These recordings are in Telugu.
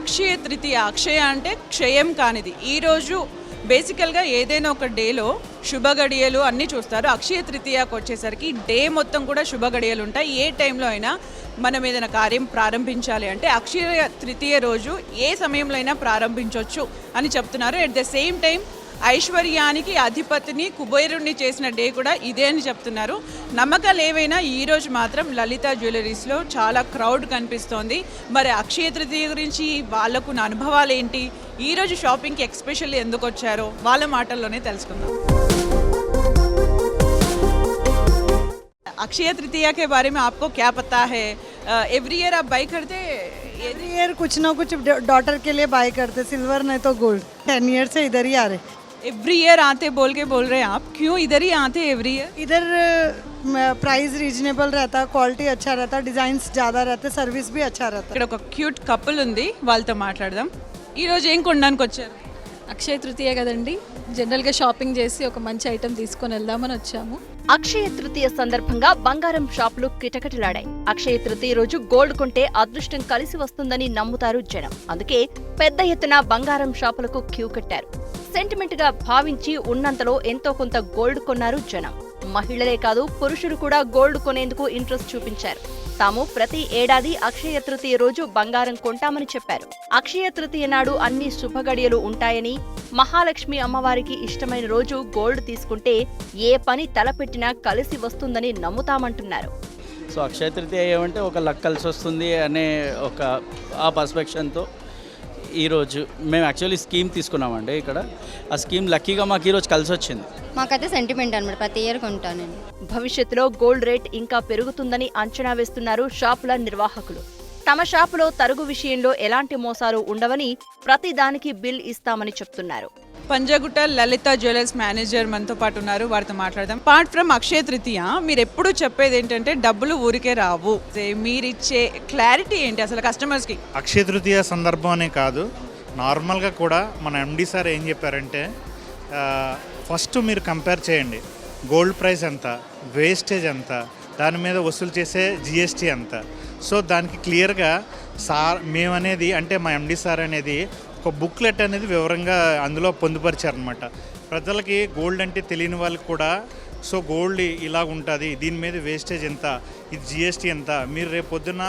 అక్షయ తృతీయ, అక్షయ అంటే క్షయం కానిది. ఈరోజు బేసికల్గా ఏదైనా ఒక డేలో శుభ గడియలు అన్నీ చూస్తారు. అక్షయ తృతీయకు వచ్చేసరికి డే మొత్తం కూడా శుభ గడియలు ఉంటాయి. ఏ టైంలో అయినా మనం ఏదైనా కార్యం ప్రారంభించాలి అంటే అక్షయ తృతీయ రోజు ఏ సమయంలో అయినా ప్రారంభించవచ్చు అని చెప్తున్నారు. ఎట్ ద సేమ్ టైం ఐశ్వర్యానికి అధిపతిని కుబేరుణ్ణి చేసిన డే కూడా ఇదే అని చెప్తున్నారు. నమ్మకాలు ఏవైనా ఈరోజు మాత్రం లలిత జ్యువెలరీస్లో చాలా క్రౌడ్ కనిపిస్తోంది. మరి అక్షయ తృతీయ గురించి వాళ్ళకు అనుభవాలు ఏంటి, ఈరోజు షాపింగ్కి ఎక్స్పెషల్లీ ఎందుకు వచ్చారో వాళ్ళ మాటల్లోనే తెలుసుకుందాం. अक्षय तृतीया के बारे में आपको क्या पता है? एवरी ईयर आप बाई करते? एवरी ईयर कुछ ना कुछ डॉटर के लिए बाई करते, सिल्वर नहीं तो गोल्ड. 10 ईयर से इधर ही आ रहे. एवरी ईयर आते बोल रहे हैं आप, क्यों इधर ही आते एवरी ईयर? इधर प्राइस रीजनेबल रहता, क्वालिटी अच्छा रहता, डिजाइన్స్ ज़्यादा रहते, सर्विस भी अच्छा रहता. ఇక్కడ ఒక క్యూట్ కపుల్ ఉంది, వాళ్ళతో మాట్లాడదాం. ఈరోజు ఏం కొనడానికి వచ్చారు? అక్షయ తృతీయ కదండి, జనరల్గా షాపింగ్ చేసి ఒక మంచి ఐటెం తీసుకొని వెళ్దామని వచ్చాము. అక్షయ తృతీయ సందర్భంగా బంగారం షాపులు కిటకిటలాడాయి. అక్షయ తృతీయ రోజు గోల్డ్ కొంటే అదృష్టం కలిసి వస్తుందని నమ్ముతారు జనం. అందుకే పెద్ద ఎత్తున బంగారం షాపులకు క్యూ కట్టారు. సెంటిమెంట్ గా భావించి ఉన్నంతలో ఎంతో కొంత గోల్డ్ కొన్నారు జనం. మహిళలే కాదు, పురుషులు కూడా గోల్డ్ కొనేందుకు ఇంట్రెస్ట్ చూపించారు. తాము ప్రతి ఏడాది అక్షయ తృతీయ రోజు బంగారం కొంటామని చెప్పారు. అక్షయ తృతీయ నాడు అన్ని శుభగడియలు ఉంటాయని, మహాలక్ష్మి అమ్మవారికి ఇష్టమైన రోజు గోల్డ్ తీసుకుంటే ఏ పని తలపెట్టినా కలిసి వస్తుందని నమ్ముతామంటున్నారు. సో అక్షయ తృతీయ ఏమంటే ఒక లక్ కలిసి వస్తుంది అనే ఒక ఆ పర్స్పెక్షన్తో ఈరోజు మేము యాక్చువల్లీ స్కీమ్ తీసుకున్నామండి. ఇక్కడ ఆ స్కీమ్ లక్కీగా మాకు ఈరోజు కలిసి వచ్చింది. మాకైతే సెంటిమెంట్ అనమాట, ప్రతి ఇయర్ కొంటానండి. భవిష్యత్తులో గోల్డ్ రేట్ ఇంకా పెరుగుతుందని అంచనా వేస్తున్నారు షాపుల నిర్వాహకులు. తమ షాపులో తరుగు విషయంలో ఎలాంటి మోసాలు ఉండవని, ప్రతి దానికి బిల్ ఇస్తామని చెప్తున్నారు. పంజాగుట్ట లలిత జ్యువెలర్స్ మేనేజర్ మనతో పాటు ఉన్నారు, వారితో మాట్లాడదాం. అపార్ట్ ఫ్రమ్ అక్షయ తృతీయ మీరు ఎప్పుడు చెప్పేది ఏంటంటే డబ్బులు ఊరికే రావు, మీరిచ్చే క్లారిటీ ఏంటి అసలు కస్టమర్స్కి? అక్షయ తృతీయ సందర్భం అనే కాదు, నార్మల్గా కూడా మన ఎండి సార్ ఏం చెప్పారంటే ఫస్ట్ మీరు కంపేర్ చేయండి, గోల్డ్ ప్రైస్ ఎంత, వేస్టేజ్ ఎంత, దాని మీద వసూలు చేసే జిఎస్టీ ఎంత. సో దానికి క్లియర్గా సార్ మేమనేది అంటే మా ఎండి సార్ అనేది ఒక బుక్లెట్ అనేది వివరంగా అందులో పొందుపరిచారనమాట. ప్రజలకి గోల్డ్ అంటే తెలియని వాళ్ళకి కూడా సో గోల్డ్ ఇలా ఉంటుంది, దీని మీద వేస్టేజ్ ఎంత, ఇది జిఎస్టీ ఎంత, మీరు రేపు పొద్దున్న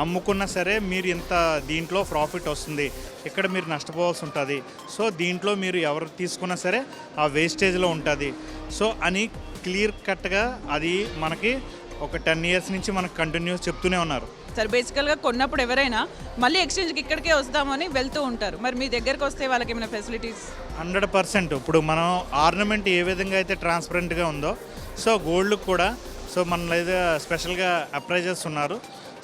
అమ్ముకున్నా సరే మీరు ఎంత దీంట్లో ప్రాఫిట్ వస్తుంది, ఇక్కడ మీరు నష్టపోవాల్సి ఉంటుంది. సో దీంట్లో మీరు ఎవరు తీసుకున్నా సరే ఆ వేస్టేజ్లో ఉంటుంది. సో అని క్లియర్ కట్గా అది మనకి ఒక 10 ఇయర్స్ నుంచి మనకు కంటిన్యూస్ చెప్తూనే ఉన్నారు. సార్ బేసికల్గా కొన్నప్పుడు ఎవరైనా మళ్ళీ ఎక్స్చేంజ్కి ఇక్కడికే వస్తామని వెళ్తూ ఉంటారు. మరి మీ దగ్గరకు వస్తే వాళ్ళకి ఏమైనా ఫెసిలిటీస్? 100%. ఇప్పుడు మనం ఆర్నమెంట్ ఏ విధంగా అయితే ట్రాన్స్పరెంట్గా ఉందో సో గోల్డ్ కూడా సో మన లేదా స్పెషల్గా అప్రైజర్స్ ఉన్నారు.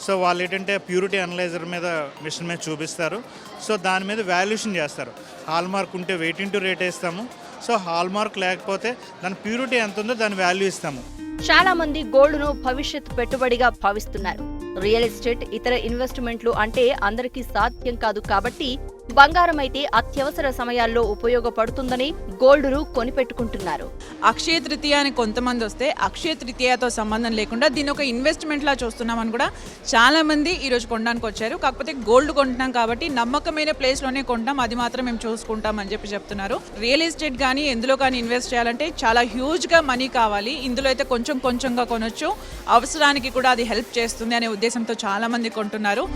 సో వాళ్ళు ఏంటంటే ప్యూరిటీ అనలైజర్ మీద మిషన్ మీద చూపిస్తారు. సో దాని మీద వాల్యుయేషన్ చేస్తారు. హాల్ మార్క్ ఉంటే వెయిట్ ఇంటూ రేట్ వేస్తాము. సో హాల్ మార్క్ లేకపోతే దాని ప్యూరిటీ ఎంత ఉందో దాని వాల్యూ ఇస్తాము. చాలా మంది గోల్డ్ను భవిష్యత్ పెట్టుబడిగా భావిస్తున్నారు. రియల్ ఎస్టేట్, ఇతర ఇన్వెస్ట్మెంట్లు అంటే అందరికీ సాధ్యం కాదు. కాబట్టి బంగారం అయితే అత్యవసర సమయాల్లో ఉపయోగపడుతుందని గోల్డ్ను కొనిపెట్టుకుంటున్నారు. అక్షయ తృతీయ అని కొంతమంది వస్తే అక్షయ తృతీయతో సంబంధం లేకుండా దీన్ని ఒక ఇన్వెస్ట్మెంట్లా చూస్తున్నామని కూడా చాలామంది ఈరోజు కొనడానికి వచ్చారు. కాకపోతే గోల్డ్ కొంటున్నాం కాబట్టి నమ్మకమైన ప్లేస్లోనే కొంటాం, అది మాత్రం మేము చూసుకుంటాం అని చెప్తున్నారు. రియల్ ఎస్టేట్ కానీ ఎందులో కానీ ఇన్వెస్ట్ చేయాలంటే చాలా హ్యూజ్గా మనీ కావాలి. ఇందులో అయితే కొంచెంగా కొనొచ్చు, అవసరానికి కూడా అది హెల్ప్ చేస్తుంది అనే ఉద్దేశంతో చాలామంది కొంటున్నారు.